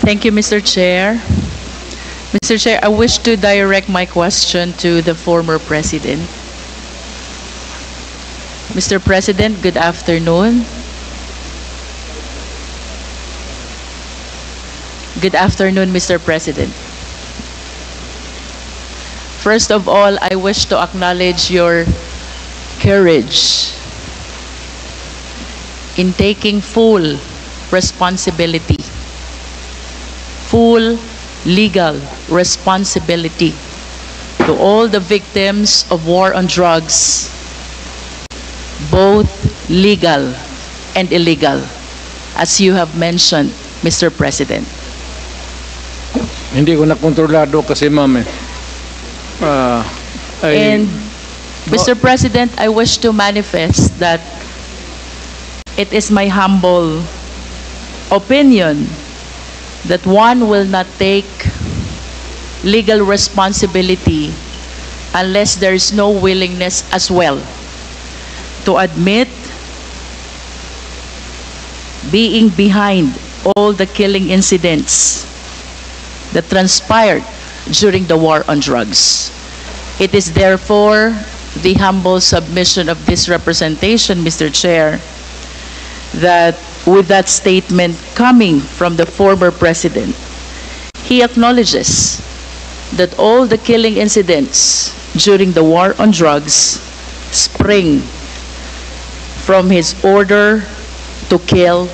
Thank you, Mr. Chair. Mr. Chair, I wish to direct my question to the former President. Mr. President, good afternoon. Good afternoon, Mr. President. First of all, I wish to acknowledge your courage in taking full responsibility, full legal responsibility to all the victims of war on drugs, both legal and illegal, as you have mentioned, Mr. President. Hindi ko na kontrolado kasi ma'am eh. And Mr. President, I wish to manifest that it is my humble opinion that one will not take legal responsibility unless there is no willingness as well to admit being behind all the killing incidents that transpired during the war on drugs. It is therefore the humble submission of this representation, Mr. Chair, that with that statement coming from the former President, he acknowledges that all the killing incidents during the war on drugs spring from his order to kill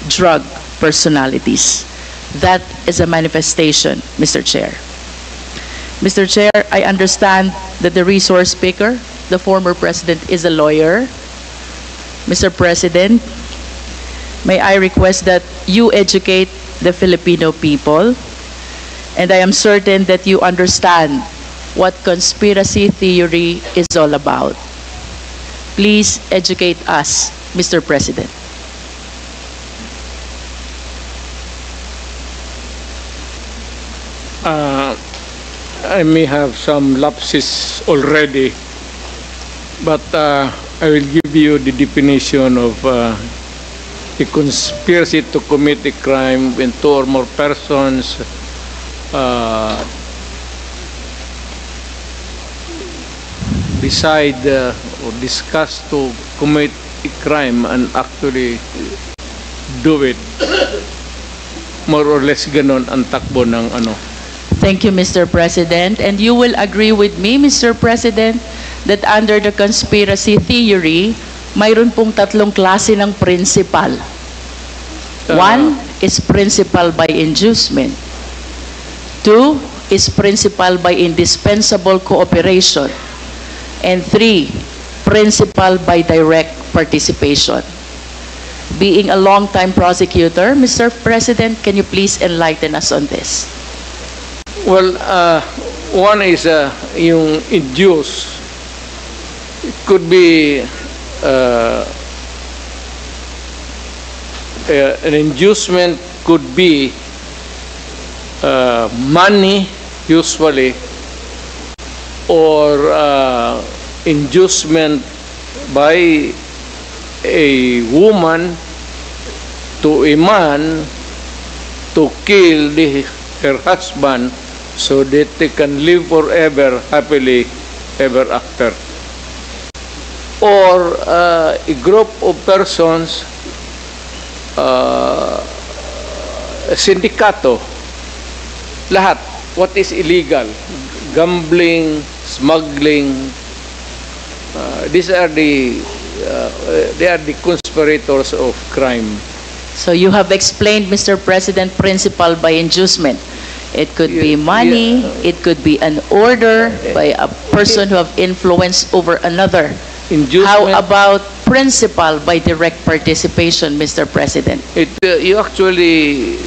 drug personalities. That is a manifestation, Mr. Chair. Mr. Chair, I understand that the resource speaker, the former President, is a lawyer. Mr. President, may I request that you educate the Filipino people, and I am certain that you understand what conspiracy theory is all about. Please educate us, Mr. President. I may have some lapses already, but I will give you the definition of a conspiracy to commit a crime when two or more persons decide or discuss to commit a crime and actually do it. More or less ganon ang takbo ng ano. Thank you, Mr. President. And you will agree with me, Mr. President, that under the conspiracy theory, mayroon pong tatlong klase ng principal. One is principal by inducement. Two is principal by indispensable cooperation. And three, principal by direct participation. Being a long-time prosecutor, Mr. President, can you please enlighten us on this? Well, one is yung induce. It could be an inducement could be money, usually, or inducement by a woman to a man to kill her husband so that they can live forever happily ever after. Or a group of persons, a sindikato, lahat, what is illegal, gambling, smuggling, these are they are the conspirators of crime. So you have explained, Mr. President, principal by inducement. It could be money, it could be an order by a person who have influence over another. Inducement. How about principal by direct participation, Mr. President? You actually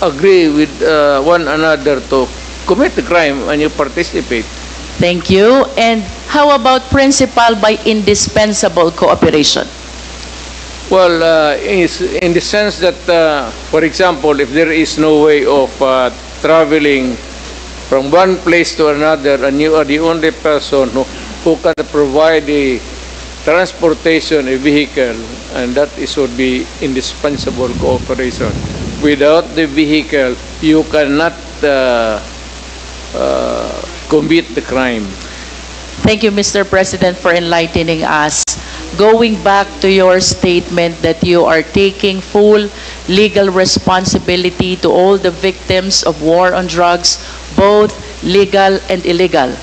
agree with one another to commit the crime and you participate. Thank you. And how about principal by indispensable cooperation? Well, in the sense that, for example, if there is no way of traveling from one place to another and you are the only person who can provide the transportation, a vehicle, and that is would be indispensable cooperation. Without the vehicle, you cannot commit the crime. Thank you, Mr. President, for enlightening us. Going back to your statement that you are taking full legal responsibility to all the victims of war on drugs, both legal and illegal.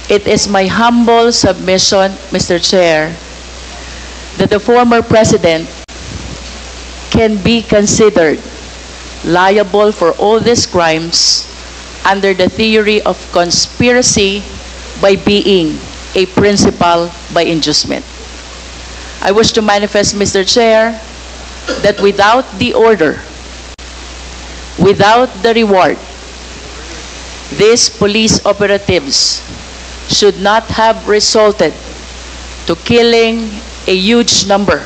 It is my humble submission, Mr. Chair, that the former president can be considered liable for all these crimes under the theory of conspiracy by being a principal by inducement. I wish to manifest, Mr. Chair, that without the order, without the reward, these police operatives should not have resulted to killing a huge number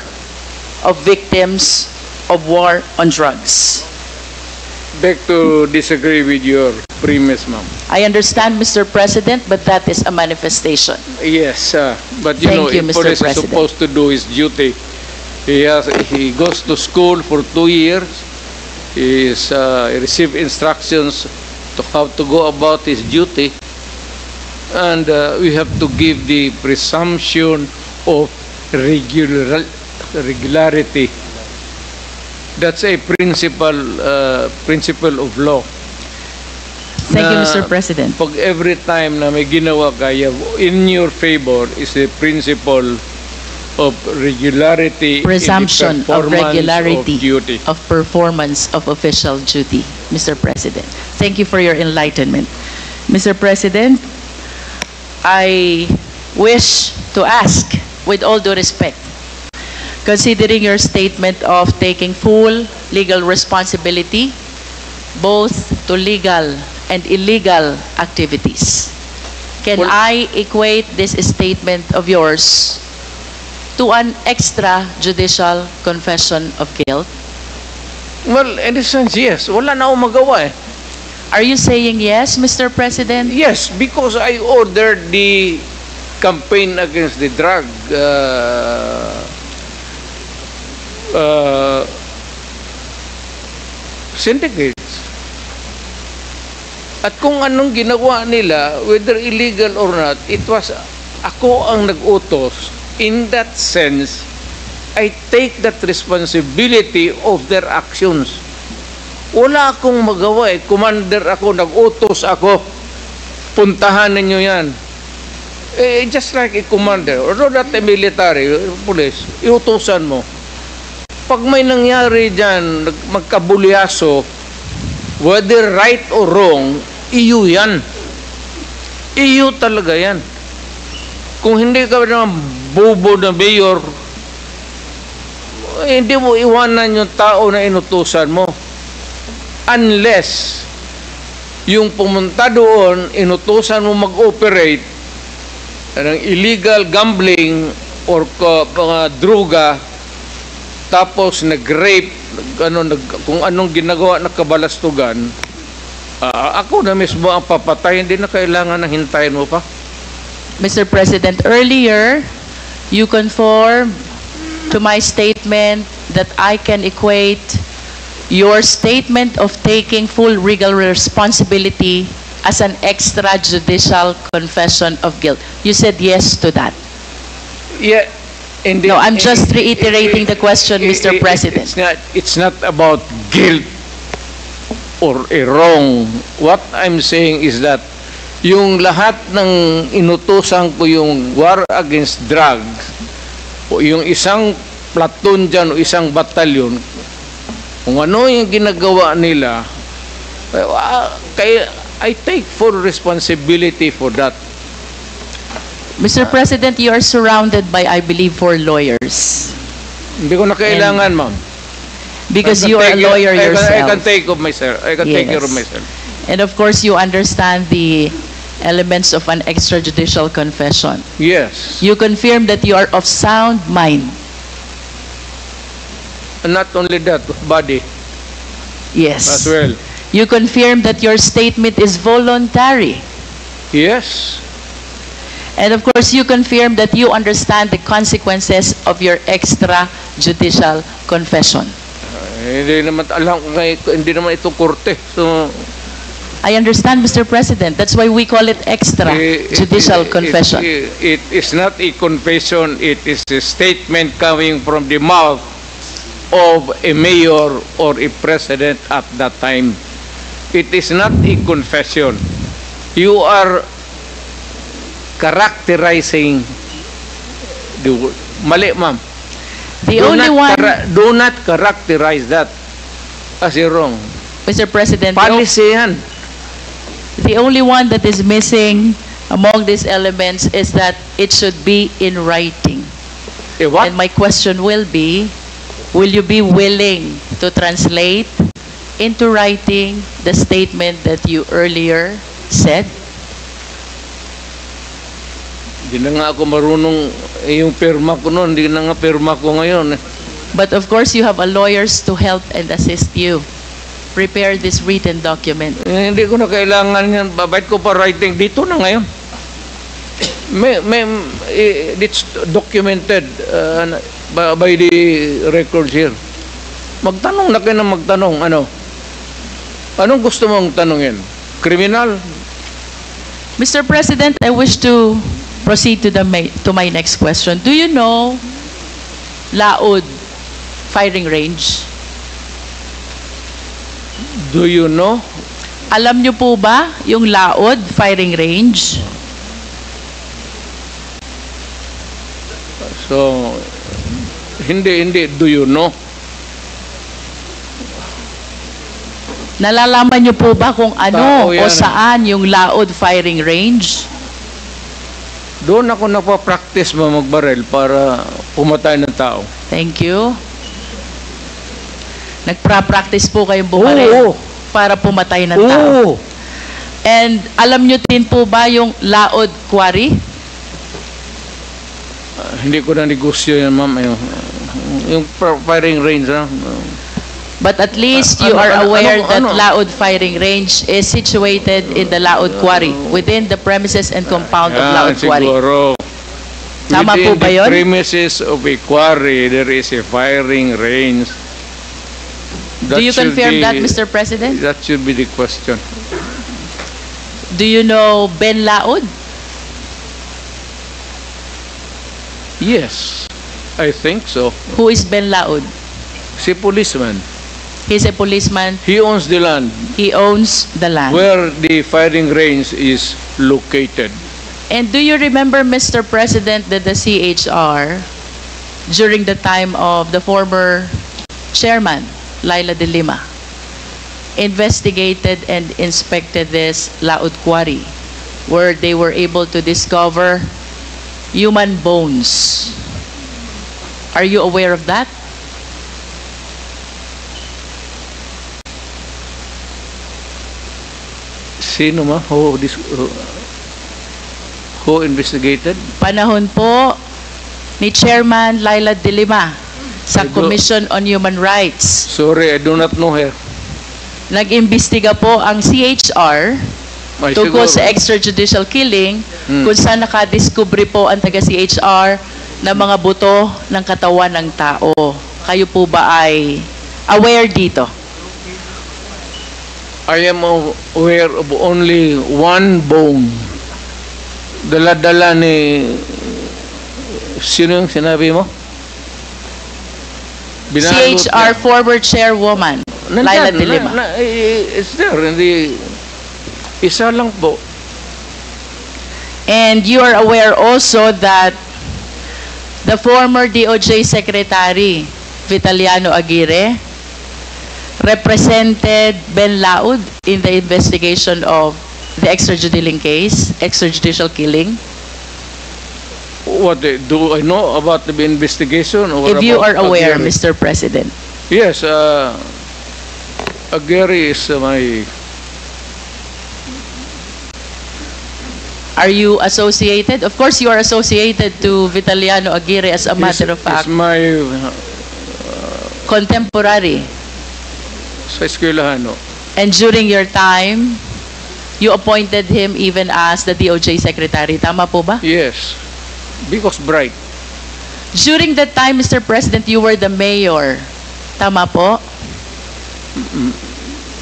of victims of war on drugs. Beg to disagree with your premise, ma'am. I understand, Mr. President, but that is a manifestation. Yes, but you Thank know, you, if Mr. police is President. supposed to do his duty. He goes to school for 2 years. He receives instructions to how to go about his duty, and we have to give the presumption of regularity. That's a principle of law. Thank you, Na Mr. President. Pag every time na may ginawa kaya in your favor is the principle of regularity Presumption in the of performance regularity of duty. of performance of official duty, Mr. President. Thank you for your enlightenment. Mr. President, I wish to ask, with all due respect, considering your statement of taking full legal responsibility both to legal and illegal activities, can Well- I equate this statement of yours to an extrajudicial confession of guilt? Well, in a sense, yes. Wala na akong magawa eh. Are you saying yes, Mr. President? Yes, because I ordered the campaign against the drug syndicates. At kung anong ginawa nila, whether illegal or not, it was ako ang nag-utos. In that sense, I take that responsibility of their actions. Wala akong magawa eh. Commander ako, nag-utos ako. Puntahan ninyo yan. Just like a commander, or not a military, police, iutusan mo. Pag may nangyari dyan, magkabulyaso, whether right or wrong, iyo yan. Iyo talaga yan. Kung hindi ka naman bobo na mayor, hindi mo iwanan yung tao na inutusan mo. Unless yung pumunta doon, inutusan mo mag-operate ng illegal gambling or mga droga, tapos nag-rape, kung anong ginagawa na kabalastugan, ako na mismo ang papatay, hindi na kailangan na hintayin mo pa. Mr. President, earlier, you conformed to my statement that I can equate your statement of taking full legal responsibility as an extrajudicial confession of guilt. You said yes to that. Yeah. No, I'm just reiterating the question, Mr. President. It's not about guilt or a wrong. What I'm saying is that yung lahat ng inutusan ko yung war against drugs, o yung isang platoon dyan o isang batalyon, kung ano yung ginagawa nila, kaya I take full responsibility for that. Mr. President, you are surrounded by, I believe, 4 lawyers. Hindi ko na kailangan, ma'am. Because you are a lawyer yourself. I can take of myself. I can take care of Yes. myself. And of course, you understand the elements of an extrajudicial confession. Yes. You confirm that you are of sound mind. And not only that, body Yes. as well. You confirm that your statement is voluntary. Yes. And of course, you confirm that you understand the consequences of your extrajudicial extrajudicial confession. Hindi naman alam ko hindi naman ito korte. So I understand, Mr. President. That's why we call it extrajudicial confession. It is not a confession. It is a statement coming from the mouth of a mayor or a president at that time. It is not a confession. You are characterizing the word. Mali, ma'am. Do not characterize that as a wrong. Mr. President, Policy yan. the only one that is missing among these elements is that it should be in writing. What? And my question will you be willing to translate into writing the statement that you earlier said? Hindi na nga ako marunong, yung pirma ko noon, hindi na nga pirma ko ngayon. But of course, you have a lawyers to help and assist you prepare this written document. Hindi ko na kailangan yan. Babait ko pa writing dito na ngayon. It's documented by the records here. Magtanong na kayo na magtanong. Anong gusto mong tanongin? Criminal? Mr. President, I wish to proceed to my next question. Do you know Laod firing range? Do you know? Alam niyo po ba yung Laod firing range? So, hindi. Do you know? Nalalaman niyo po ba kung ano o Tao yan. saan yung Laod firing range? Doon ako nagpa-practice magbarel para pumatay ng tao. Thank you. Nagpa-practice po kayong bumaril para pumatay ng tao. And alam niyo din po ba yung Laod Quarry? Hindi ko na negosyo yan, ma'am. Yung firing range, But at least you are aware that Laod firing range is situated in the Laod Quarry, within the premises and compound of Laod Quarry. Siguro. Tama po ba yun? Within the premises of a quarry, there is a firing range. Do you confirm that, Mr. President? That should be the question. Do you know Ben Laod? Yes, I think so. Who is Ben Laod? Si policeman. He's a policeman. He owns the land He owns the land. where the firing range is located. And do you remember, Mr. President, that the CHR, during the time of the former chairman, Laila de Lima, investigated and inspected this Laod Quarry, where they were able to discover human bones. Are you aware of that? Sino ma? Who investigated? Panahon po ni Chairman Laila de Lima sa Commission on Human Rights. Sorry, I do not know her. Nag-imbestiga po ang CHR Ay, tungkol siguro. sa extrajudicial killing kung saan nakadiskubre po ang taga-CHR ng mga buto ng katawan ng tao. Kayo po ba ay aware dito? I am aware of only one bone. Dala-dala ni... Sino yung sinabi mo? Binalot CHR niya. former chairwoman, Laila de Lima. It's there. Hindi, isa lang po. And you are aware also that the former DOJ Secretary, Vitaliano Aguirre, represented Ben Laod in the investigation of the extrajudicial killing. What do I know about the investigation? Or If you are about aware, Aguirre? Mr. President. Yes, Aguirre is my... Are you associated? Of course, you are associated to Vitaliano Aguirre as a matter of fact. Is my... Contemporary. sa eskwelahan, no? And during your time, you appointed him even as the DOJ Secretary. Tama po ba? Yes. Because bright. During that time, Mr. President, you were the mayor. Tama po?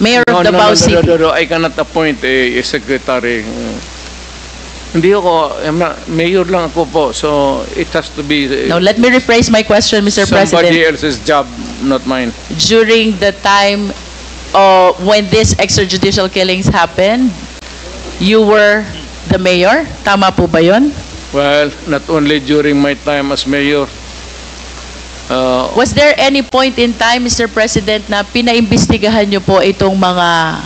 Mayor of Davao City. No, I cannot appoint a secretary. Hindi ako, mayor lang ako po, so it has to be No, let me rephrase my question, Mr. somebody President. else's job, not mine. During the time when these extrajudicial killings happened, you were the mayor? Tama po ba yun? Well, not only during my time as mayor. Was there any point in time, Mr. President, na pinaimbestigahan niyo po itong mga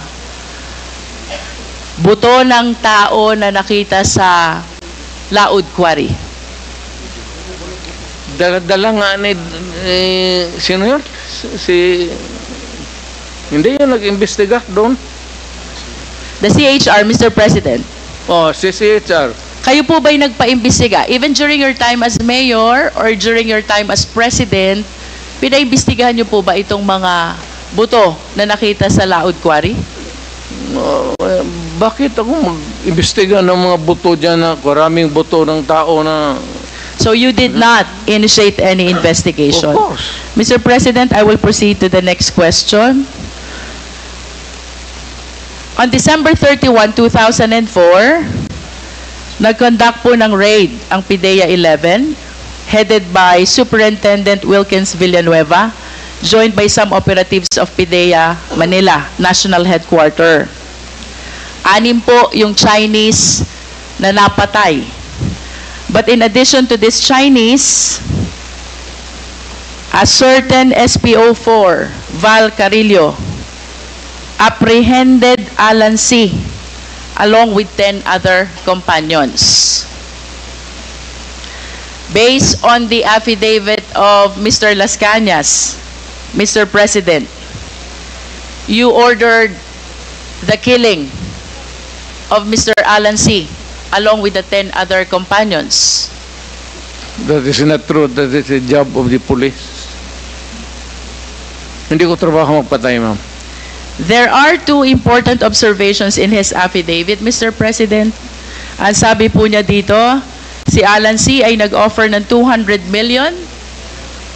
buto ng tao na nakita sa Laod Quarry? Dala nga ni, sino yun? Hindi yun nag-imbestiga doon. The CHR, Mr. President. Oh, si CHR. Kayo po ba'y nagpaimbestiga? Even during your time as mayor or during your time as president, pinaimbestigahan niyo po ba itong mga buto na nakita sa Laod Quarry? Bakit ako mag-imbestiga ng mga buto dyan na maraming buto ng tao na... So you did not initiate any investigation? Of course. Mr. President, I will proceed to the next question. On December 31, 2004, nag-conduct po ng raid ang PIDEA 11, headed by Superintendent Wilkins Villanueva, joined by some operatives of PIDEA Manila, National Headquarter. 6 po yung Chinese na napatay. But in addition to this Chinese, a certain SPO4, Val Carillo, apprehended Alan C. along with 10 other companions. Based on the affidavit of Mr. Las Cañas, Mr. President, you ordered the killing of Mr. Alan C. along with the 10 other companions. That is not true. That is a job of the police. Hindi ko trabaho magpatay, ma'am. There are 2 important observations in his affidavit, Mr. President. Ang sabi po niya dito, si Alan C. ay nag-offer ng 200 million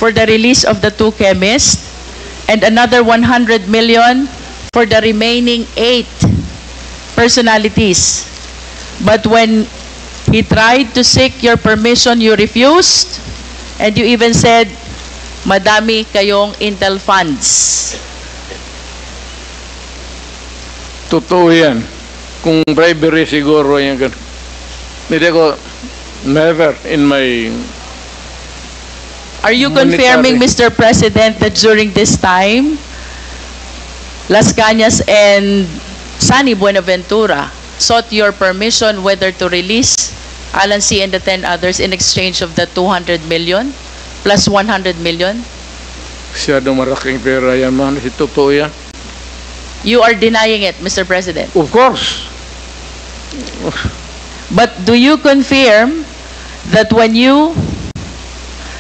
for the release of the 2 chemists and another 100 million for the remaining 8 personalities. But when he tried to seek your permission, you refused, and you even said, madami kayong intel funds. Totoo yan. Kung bribery siguro yan. Hindi ko, never in my... Are you confirming, Mr. President, that during this time, Las Cañas and Sunny Buenaventura sought your permission whether to release Alan C. and the 10 others in exchange of the 200 million plus 100 million? Masyadong maraking pera yan, man. Totoo yan. You are denying it, Mr. President. Of course. But do you confirm that when you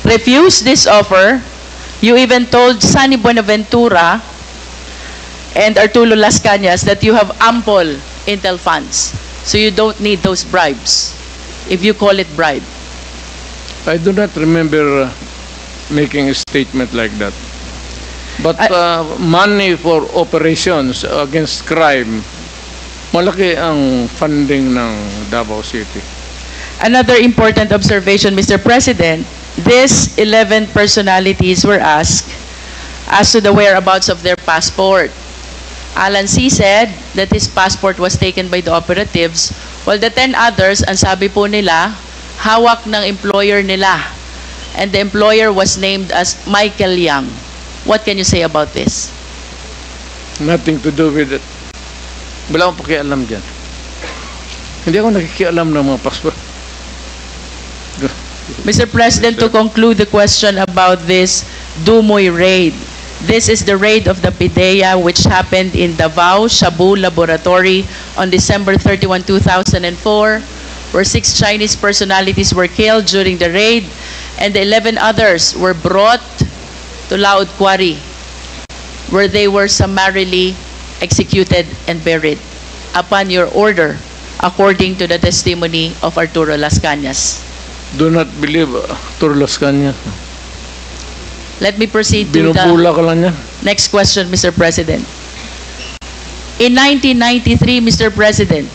refused this offer, you even told Sunny Buenaventura and Arturo Las Cañas that you have ample intel funds, so you don't need those bribes, if you call it bribe? I do not remember making a statement like that. But money for operations against crime, malaki ang funding ng Davao City. Another important observation, Mr. President, these 11 personalities were asked as to the whereabouts of their passport. Alan C. said that his passport was taken by the operatives, while the 10 others, ang sabi po nila, hawak ng employer nila. And the employer was named as Michael Yang. What can you say about this? Nothing to do with it. Wala akong pakialam dyan. Hindi ako nakikialam ng mga passport. Mr. President, to conclude the question about this Dumoy raid, this is the raid of the PIDEA which happened in Davao Shabu Laboratory on December 31, 2004, where 6 Chinese personalities were killed during the raid and the 11 others were brought to Laod Quarry, where they were summarily executed and buried upon your order, according to the testimony of Arturo Las Cañas. Do not believe Turlos Kanya. Let me proceed to Binubula the ka lang niya. next question, Mr. President. In 1993, Mr. President,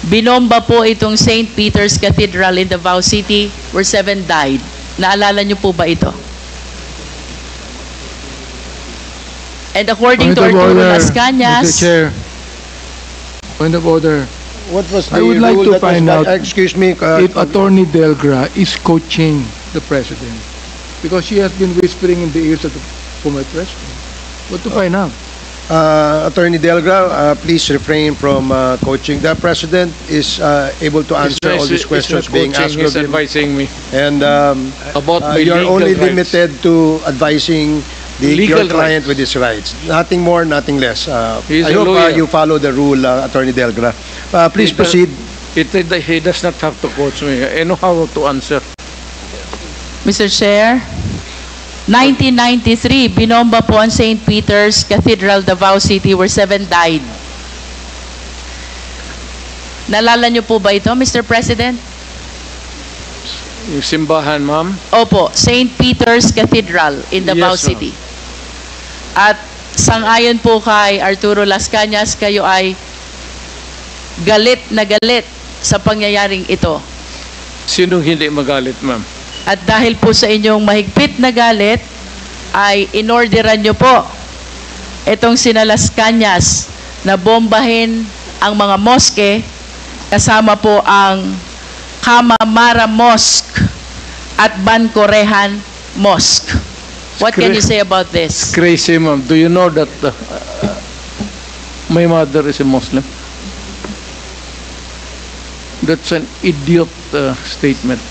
binomba po itong St. Peter's Cathedral in Davao City where 7 died. Naalala niyo po ba ito? And according to Point of Arturo order, Las Cañas, Mr. Chair. Point of order. What was the I would like rule to that was find out excuse me, If Attorney Delgra is coaching the President, because she has been whispering in the ears of the former President. What to find out? Attorney Delgra, please refrain from coaching. The President is able to answer all these questions being asked He's of him. advising me And about my you're legal only rights. limited to advising Legal your client rights. with his rights. Nothing more, nothing less. He's I a hope lawyer. you follow the rule, Attorney Delgra. Please He does- proceed. He does not have to coach me. I know how to answer. Mr. Chair, 1993, binomba po ang St. Peter's Cathedral, Davao City, where 7 died. Naalala niyo po ba ito, Mr. President? Yung simbahan, ma'am. Opo, St. Peter's Cathedral in Davao Yes, ma'am. City. At sangayon po kay Arturo Las Cañas, kayo ay galit na galit sa pangyayaring ito. Sinong hindi magalit, ma'am? At dahil po sa inyong mahigpit na galit, ay inorderan nyo po itong sina Las Cañas na bombahin ang mga moske, kasama po ang Kamamara Mosque at Bancorehan Mosque. What can you say about this? Crazy, ma'am. Do you know that my mother is a Muslim? That's an idiot statement.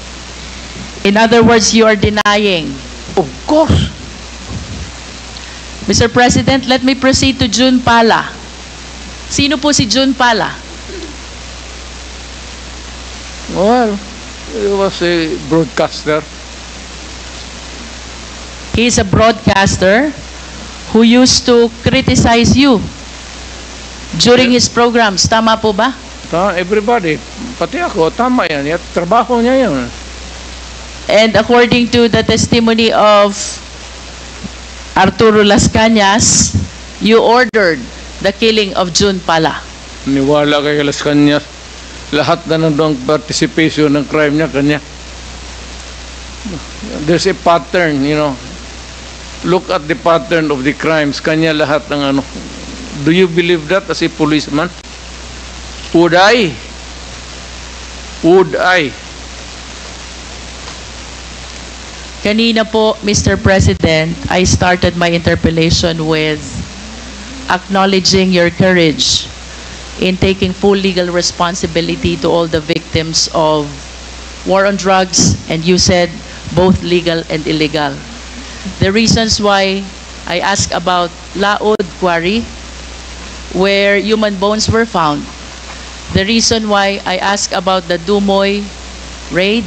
In other words, you are denying. Of course. Mr. President, let me proceed to June Pala. Sino po si June Pala? Well, he was a broadcaster. He is a broadcaster who used to criticize you during his programs. Tama po ba? Everybody, pati ako, tama yan. Trabaho niya yan. And according to the testimony of Arturo Las Cañas, you ordered the killing of June Pala. Niwala kay Las Cañas. Lahat na nandang participation ng crime niya, kanya. There's a pattern, you know. Look at the pattern of the crimes. Kanya lahat ng ano. Do you believe that as a policeman? Would I? Would I? Kanina po, Mr. President, I started my interpellation with acknowledging your courage in taking full legal responsibility to all the victims of war on drugs, and you said both legal and illegal. The reasons why I asked about Laod Quarry, where human bones were found. The reason why I asked about the Dumoy raid,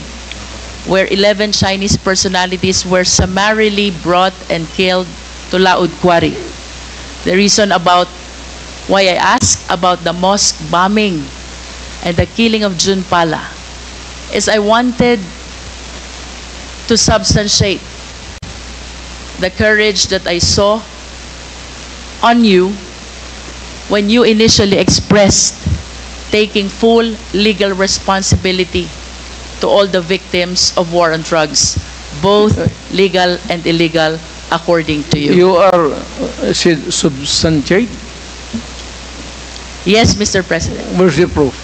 where 11 Chinese personalities were summarily brought and killed to Laod Quarry. The reason about why I asked about the mosque bombing and the killing of June Pala is I wanted to substantiate the courage that I saw on you when you initially expressed taking full legal responsibility to all the victims of war on drugs, both legal and illegal, according to you. You are substantiate? Yes, Mr. President. Where's the proof?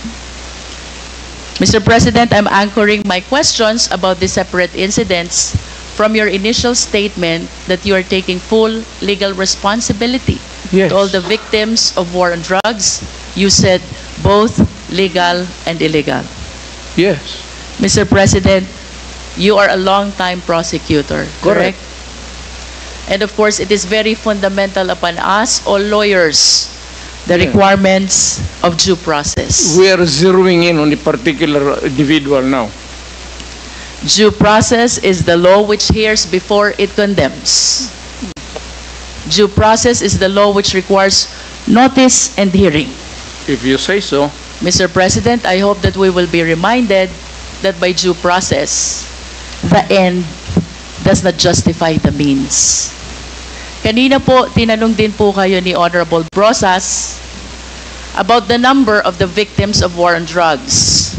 Mr. President, I'm anchoring my questions about the separate incidents from your initial statement that you are taking full legal responsibility Yes. to all the victims of war on drugs. You said both legal and illegal. Yes. Mr. President, you are a long-time prosecutor, correct? And of course, it is very fundamental upon us, all lawyers, the Yeah. requirements of due process. We are zeroing in on a particular individual now. Due process is the law which hears before it condemns. Due process is the law which requires notice and hearing. If you say so. Mr. President, I hope that we will be reminded that by due process, the end does not justify the means. Kanina po, tinanong din po kayo ni Honorable Brosas about the number of the victims of war on drugs.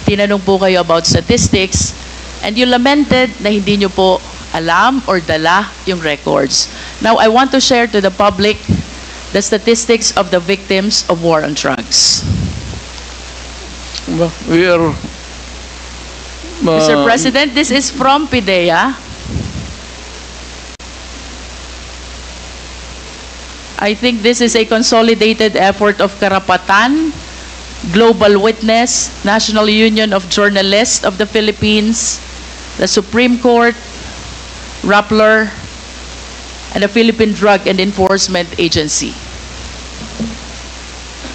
Tinanong po kayo about statistics, and you lamented na hindi nyo po alam or dala yung records. Now, I want to share to the public the statistics of the victims of war on drugs. Well, we are... Mr. President, this is from PIDEA. I think this is a consolidated effort of Karapatan, Global Witness, National Union of Journalists of the Philippines, the Supreme Court, Rappler, and the Philippine Drug and Enforcement Agency.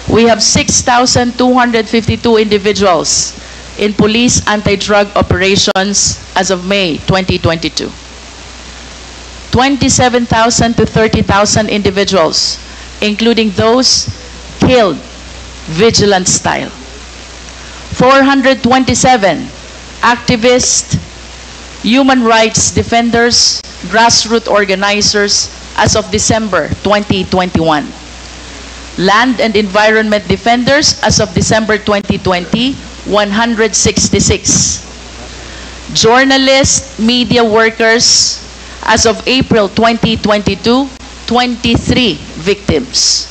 We have 6,252 individuals in police anti-drug operations as of May 2022. 27,000 to 30,000 individuals, including those killed vigilant style. 427 activists, human rights defenders, grassroots organizers as of December 2021. Land and environment defenders as of December 2020, 166. Journalists, media workers, as of April 2022, 23 victims.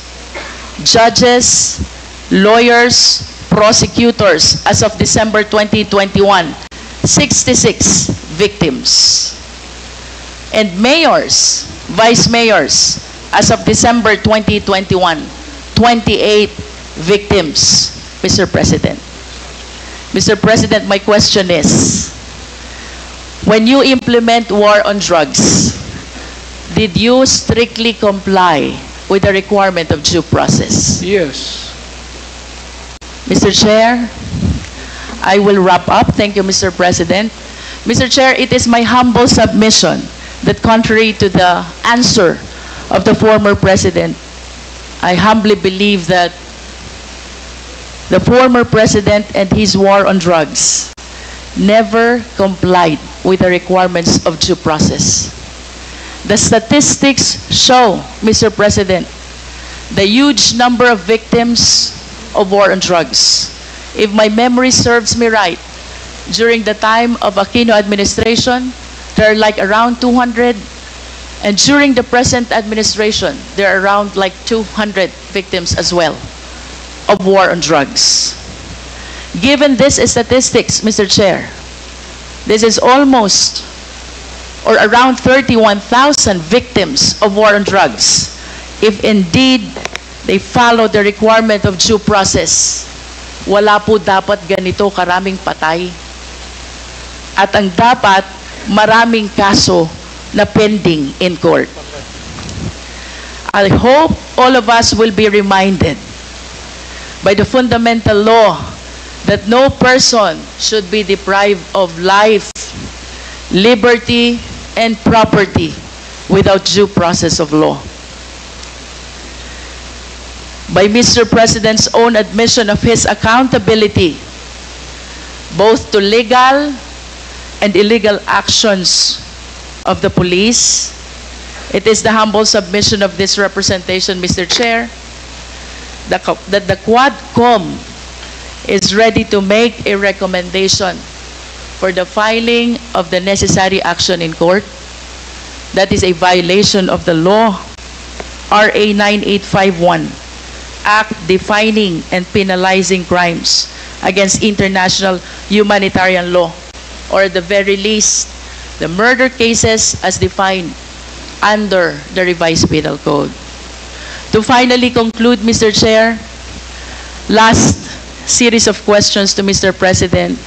Judges, lawyers, prosecutors, as of December 2021, 66 victims. And mayors, vice mayors, as of December 2021, 28 victims, Mr. President. Mr. President, my question is, when you implement war on drugs, did you strictly comply with the requirement of due process? Yes. Mr. Chair, I will wrap up. Thank you, Mr. President. Mr. Chair, it is my humble submission that contrary to the answer of the former President, I humbly believe that the former President and his war on drugs never complied with the requirements of due process. The statistics show, Mr. President, the huge number of victims of war on drugs. If my memory serves me right, during the time of Aquino administration, there are like around 200, and during the present administration, there are around like 200 victims as well of war on drugs. Given this statistics, Mr. Chair, this is almost or around 31,000 victims of war on drugs. If indeed they follow the requirement of due process, wala po dapat ganito karaming patay. At ang dapat, maraming kaso na pending in court. I hope all of us will be reminded by the fundamental law that no person should be deprived of life, liberty, and property without due process of law. By Mr. President's own admission of his accountability, both to legal and illegal actions of the police, it is the humble submission of this representation, Mr. Chair, that the Quadcom is ready to make a recommendation for the filing of the necessary action in court. That is a violation of the law, RA 9851, Act defining and penalizing crimes against international humanitarian law, or at the very least, the murder cases as defined under the revised penal code. To finally conclude, Mr. Chair, last series of questions to Mr. President,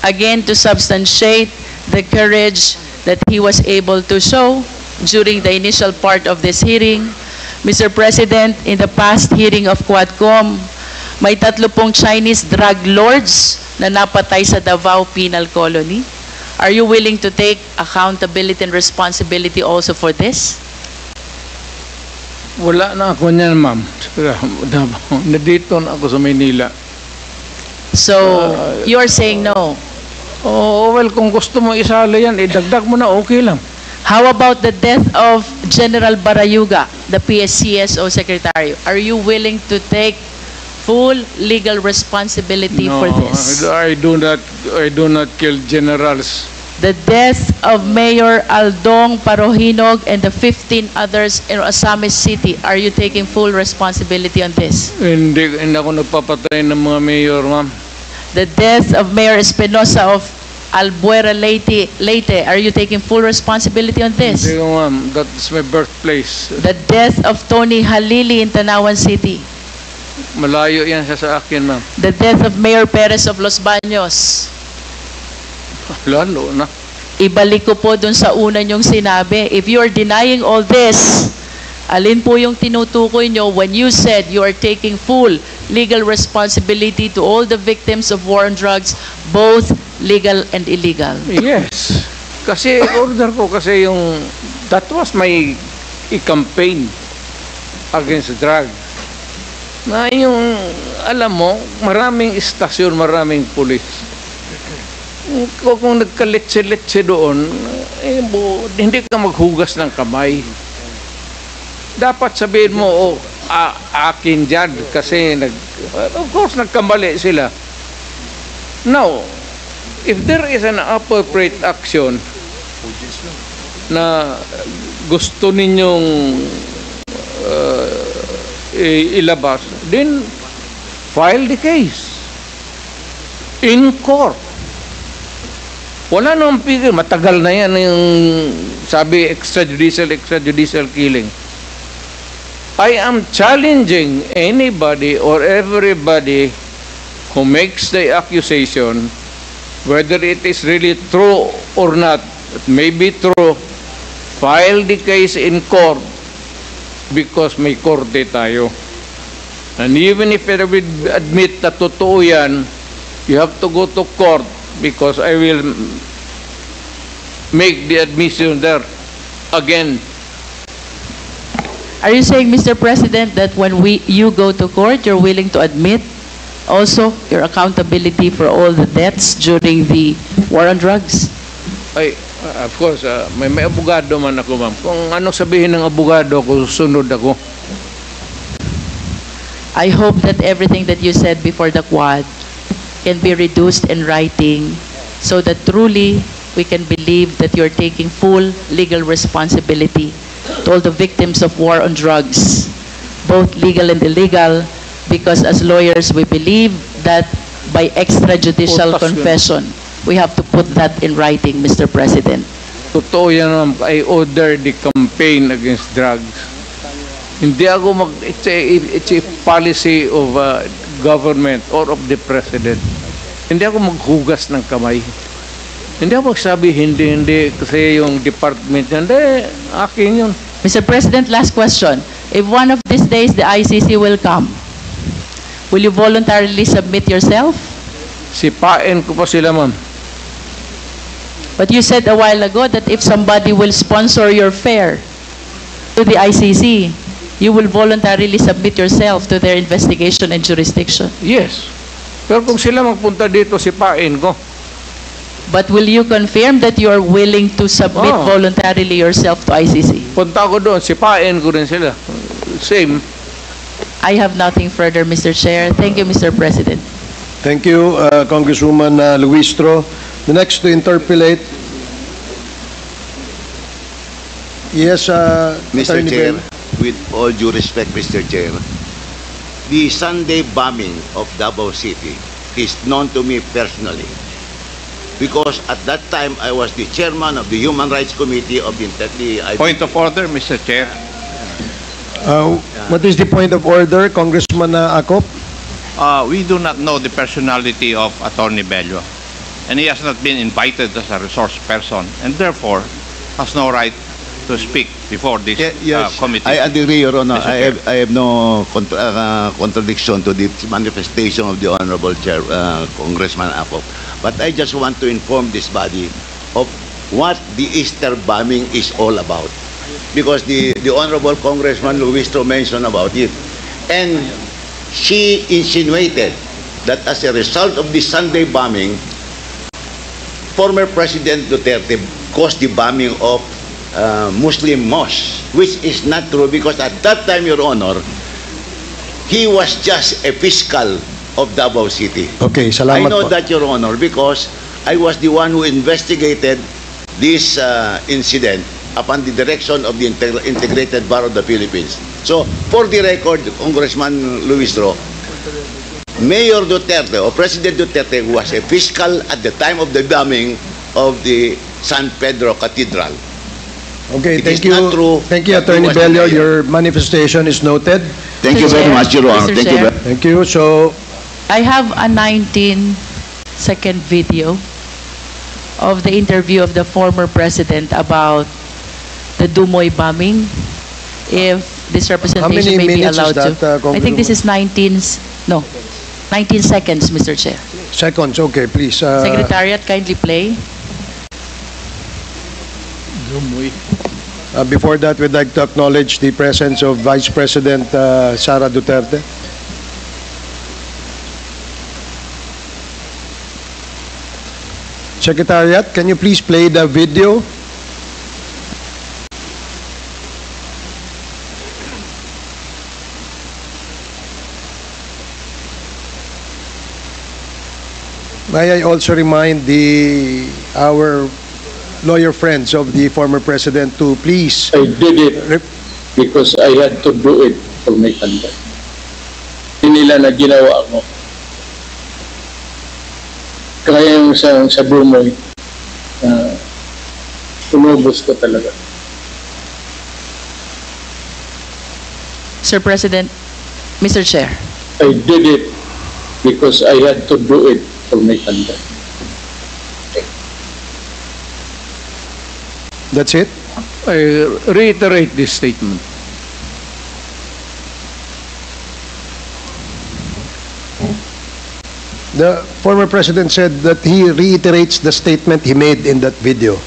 again to substantiate the courage that he was able to show during the initial part of this hearing. Mr. President, in the past hearing of Quadcom, may 3 Chinese drug lords na napatay sa Davao Penal Colony. Are you willing to take accountability and responsibility also for this? Wala na ako niyan, ma'am. Nandito na ako sa Maynila. So, you're saying no. Oh, well, kung gusto mo isali yan, idagdag mo na, okay lang. How about the death of General Barayuga, the PSCSO Secretary? Are you willing to take full legal responsibility No, for this? I do not kill generals. The death of Mayor Aldong Parohinog and the 15 others in Osamis City, are you taking full responsibility on this? Hindi ako nagpapatay ng mga mayor, ma'am. The death of Mayor Espinosa of Albuera Leyte, are you taking full responsibility on this? Hindi ko, ma'am. That's my birthplace. The death of Tony Halili in Tanawan City. Malayo yan siya sa akin, ma'am. The death of Mayor Perez of Los Baños. Lalo na. Ibalik ko po dun sa una niyong sinabi. If you are denying all this, alin po yung tinutukoy nyo when you said you are taking full legal responsibility to all the victims of war on drugs, both legal and illegal? Yes. Kasi order ko kasi that was my campaign against drug. Na yung, alam mo, maraming istasyon, maraming pulis. Kung nagkaletse-letse doon, hindi ka maghugas ng kamay. Dapat sabihin mo, akin dyan, kasi of course, nagkamali sila. Now, if there is an appropriate action na gusto ninyong ilabas, then file the case in court. Wala namang pigil. Matagal na yan yung sabi extrajudicial killing. I am challenging anybody or everybody who makes the accusation, whether it is really true or not. It may be true. File the case in court because may korte tayo. And even if I will admit na totoo yan, you have to go to court because I will make the admission there again. Are you saying, Mr. President, that when you go to court, you're willing to admit also your accountability for all the deaths during the war on drugs? Ay, of course, may abogado man ako, ma'am. Kung anong sabihin ng abogado ko, susunod ako. I hope that everything that you said before the Quad can be reduced in writing so that truly we can believe that you're taking full legal responsibility to all the victims of war on drugs, both legal and illegal, because as lawyers we believe that by extrajudicial confession, we have to put that in writing, Mr. President. Totoo yan, ma'am. I order the campaign against drugs. Hindi ako it's a policy of government or of the president. Hindi ako maghugas ng kamay. Hindi ako magsabi hindi kasi yung department yan, hindi, akin yun. Mr. President, last question. If one of these days the ICC will come, will you voluntarily submit yourself? Sipain ko pa sila, ma'am. But you said a while ago that if somebody will sponsor your fare to the ICC, you will voluntarily submit yourself to their investigation and jurisdiction. Yes. Pero kung sila magpunta dito, sipain ko. But will you confirm that you are willing to submit voluntarily yourself to ICC? Punta ko doon, sipain ko rin sila. Same. I have nothing further, Mr. Chair. Thank you, Mr. President. Thank you, Congresswoman Luistro. The next to interpolate. Yes, Mr. Attorney Chair, Ben. with all due respect, Mr. Chair, the Sunday bombing of Davao City is known to me personally because at that time I was the chairman of the Human Rights Committee of the Point of order, Mr. Chair. What is the point of order, Congressman Acop? We do not know the personality of Attorney Bello, and he has not been invited as a resource person, and therefore has no right to speak before this committee. I agree, Your Honor. Mr. Chair. I have no contradiction to the manifestation of the Honorable Chair, Congressman Acop. But I just want to inform this body of what the Easter bombing is all about. Because the Honorable Congressman Luistro mentioned about it. And she insinuated that as a result of the Sunday bombing, former President Duterte caused the bombing of Muslim mosques, which is not true because at that time, Your Honor, he was just a fiscal of Davao City. Okay, I salamat know po. that, Your Honor, because I was the one who investigated this incident upon the direction of the Integrated Bar of the Philippines. So, for the record, Congressman Luis Ro, Mayor Duterte or President Duterte was a fiscal at the time of the bombing of the San Pedro Cathedral. Okay, It thank is not true you. Thank you, that he Attorney was the Bello. mayor. Your manifestation is noted. Thank you Mr. very Chair, much, Your Honor. Mr. Thank you. Chair. Thank you. So, I have a 19-second video of the interview of the former president about the Dumoy bombing. If this representation may be minutes is allowed that, to. I think this is 19 seconds, Mr. Chair. seconds, okay, please. Secretariat, kindly play. Before that, we'd like to acknowledge the presence of Vice President Sara Duterte. Secretariat, can you please play the video? May I also remind our lawyer friends of the former president to please I did it because I had to do it for my country. Hindi nila na ginawa ko. Kaya yung sa Dumoy, umubos ko talaga. Sir President, Mr. Chair. I did it because I had to do it for my country. That's it? I reiterate this statement. The former president said that he reiterates the statement he made in that video.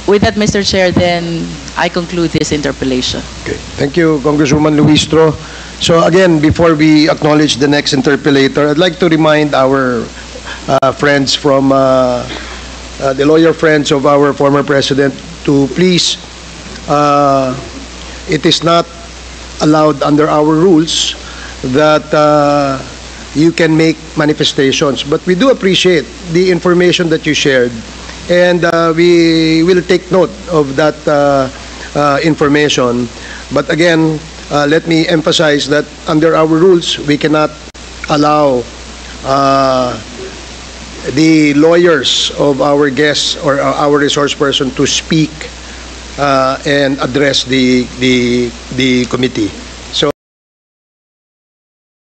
With that, Mr. Chair, then I conclude this interpellation. Okay. Thank you, Congresswoman Luistro. So again, before we acknowledge the next interpellator, I'd like to remind our friends from the lawyer friends of our former president to please, it is not allowed under our rules that you can make manifestations, but we do appreciate the information that you shared, and we will take note of that information. But again, let me emphasize that under our rules, we cannot allow the lawyers of our guests or our resource person to speak and address the committee.